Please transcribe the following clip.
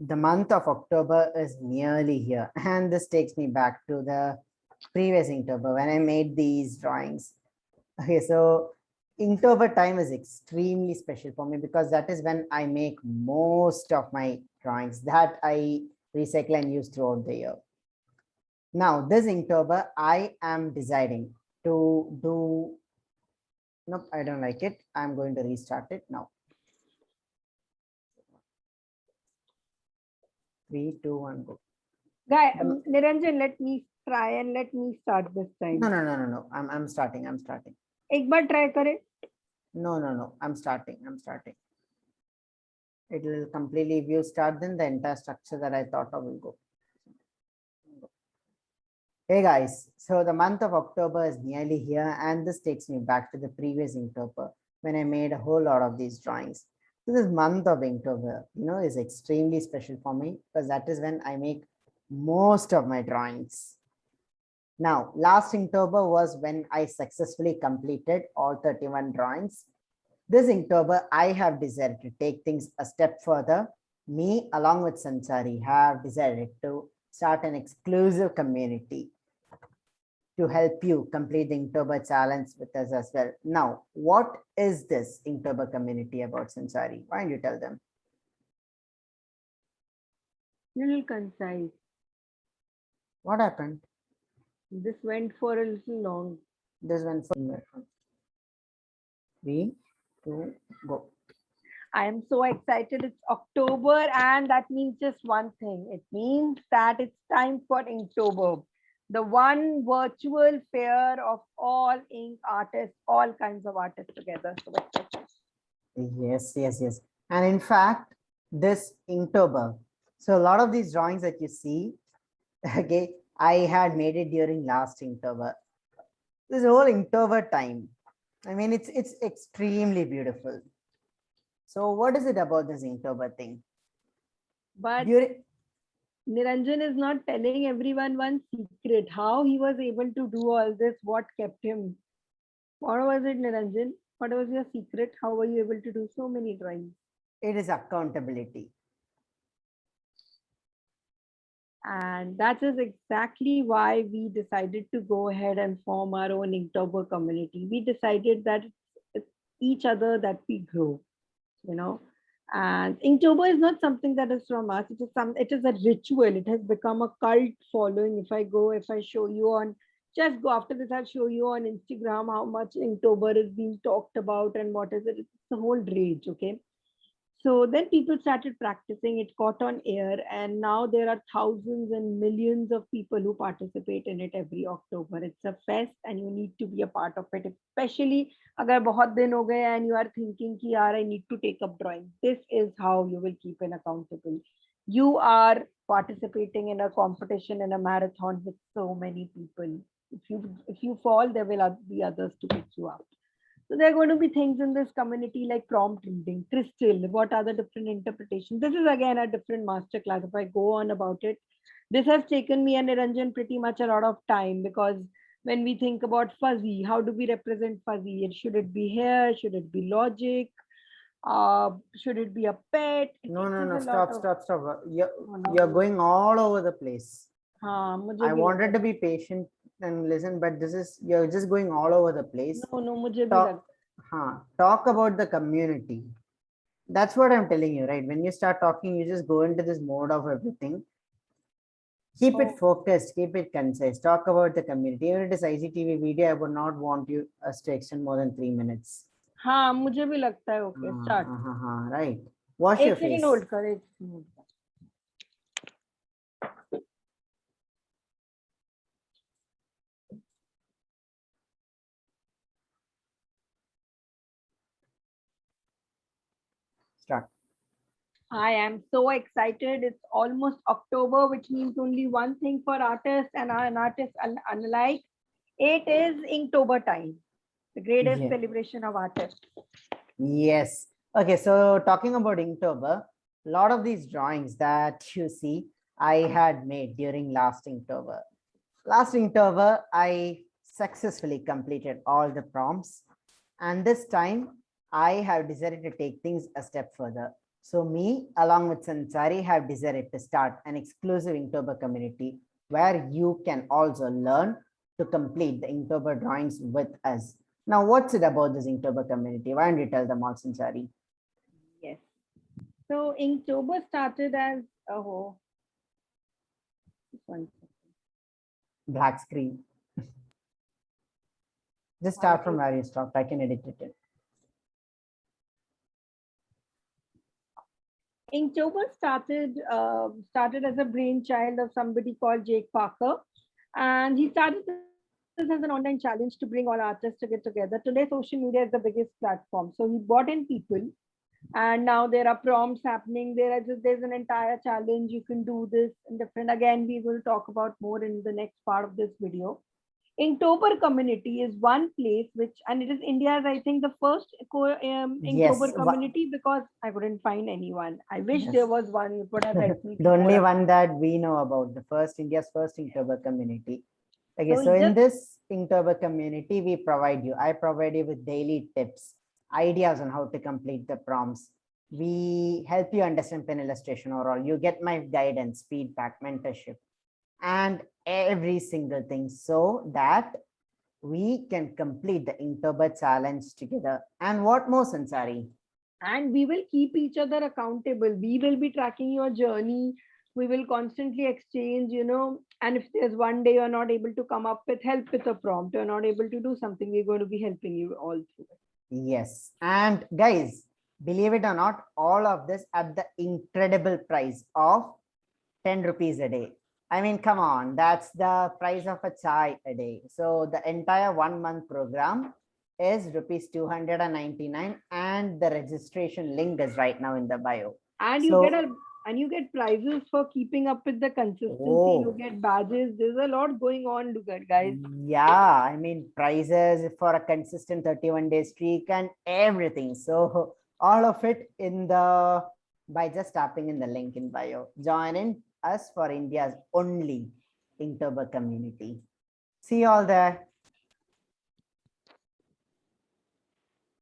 The month of October is nearly here, and this takes me back to the previous Inktober when I made these drawings. Okay, so Inktober time is extremely special for me because that is when I make most of my drawings that I recycle and use throughout the year. Now, this Inktober, I am deciding to do. Nope, I don't like it. I'm going to restart it now. 3, 2, 1, go. Guy, Niranjan, let me try and let me start this time. No. I'm starting. एक बार try करे. No. I'm starting. It will completely, if you start, then the entire structure that I thought of will go. Hey guys, so the month of October is nearly here, and this takes me back to the previous Inktober when I made a whole lot of these drawings. So this month of Inktober, is extremely special for me because that is when I make most of my drawings. Now, last Inktober was when I successfully completed all 31 drawings. This Inktober, I have decided to take things a step further. Me, along with Sansari, have decided to start an exclusive community to help you complete the Inktober challenge with us as well. Now, what is this Inktober community about, Sansari? Why don't you tell them? Little concise. What happened? This went for a little long. This went for 3, 2, go. I am so excited. It's October, and that means just one thing. It means that it's time for Inktober, the one virtual fair of all ink artists, all kinds of artists together. So Yes. And in fact, this Inktober, so a lot of these drawings that you see, okay, I had made it during last Inktober. This whole Inktober time, I mean, it's extremely beautiful. So what is it about this Inktober thing? But Niranjan is not telling everyone one secret. How he was able to do all this, what kept him? What was it, Niranjan? What was your secret? How were you able to do so many drawings? It is accountability. And that is exactly why we decided to go ahead and form our own Inktober community. We decided that it's each other that we grow, And Inktober is not something that is from us. It is a ritual. It has become a cult following. If I show you on, just go after this, I'll show you on Instagram how much Inktober is being talked about and what is it. It's the whole rage, okay? So then people started practicing, it caught on air, and now there are thousands and millions of people who participate in it every October. It's a fest and you need to be a part of it, especially agar bahut din ho gaye and you are thinking ki yaar I need to take up drawing. This is how you will keep an accountable. You are participating in a competition, in a marathon with so many people. If you fall, there will be others to pick you up. So there are going to be things in this community like prompt reading, crystal, what are the different interpretations. This is again a different masterclass. If I go on about it, this has taken me and Niranjan pretty much a lot of time because when we think about fuzzy, how do we represent fuzzy? Should it be hair? Should it be logic? Should it be a pet? No, stop. You're going all over the place. I wanted to be patient and listen, but you're just going all over the place. Talk about the community. That's what I'm telling you, right? When you start talking, you just go into this mode of everything. Keep it focused, keep it concise. Talk about the community. Even if it is IGTV video, I would not want us to extend more than 3 minutes. हाँ मुझे भी लगता है. Okay, start. Right. Wash your face. hold कर. Start. I am so excited. It's almost October, which means only one thing for artists and an artist unlike. It is Inktober time, the greatest celebration of artists. Yes. Okay, so talking about Inktober, a lot of these drawings that you see, I had made during last Inktober. Last Inktober, I successfully completed all the prompts. And this time, I have decided to take things a step further. So me, along with Sansari, have decided to start an exclusive Inktober community where you can also learn to complete the Inktober drawings with us. Now, what's it about this Inktober community? Why don't you tell them all, Sansari? Yes. So Inktober started as just one second. Black screen. Just start from where you stopped. I can edit it. Inktober started as a brainchild of somebody called Jake Parker, and he started this as an online challenge to bring all artists to get together. Today, social media is the biggest platform, so he brought in people, and now there are prompts happening. There's an entire challenge. You can do this and different. Again, we will talk about more in the next part of this video. Inktober community is one place which, and it is India's, I think, the first Inktober Yes, community, because I couldn't find anyone. I wish Yes. there was one who could have helped me. The only one that we know about, the first India's first Inktober community. Okay, So so in just- this Inktober community, I provide you with daily tips, ideas on how to complete the prompts. We help you understand pen illustration overall. You get my guidance, feedback, mentorship, and every single thing so that we can complete the Inktober challenge together. And what more, Sansari? and we will keep each other accountable. We will be tracking your journey. We will constantly exchange, and if there's one day you're not able to come up with help with a prompt, you're not able to do something, we're going to be helping you all through it. Yes. And guys, believe it or not, all of this at the incredible price of 10 rupees a day. I mean, come on, that's the price of a chai a day. So the entire 1 month program is rupees 299, and the registration link is right now in the bio. And you get prizes for keeping up with the consistency. You get badges. There's a lot going on, look at, guys. Yeah, I mean, prizes for a consistent 31-day streak and everything. So all of it by just tapping in the link in bio. Join in us for India's only Inktober community. See you all there.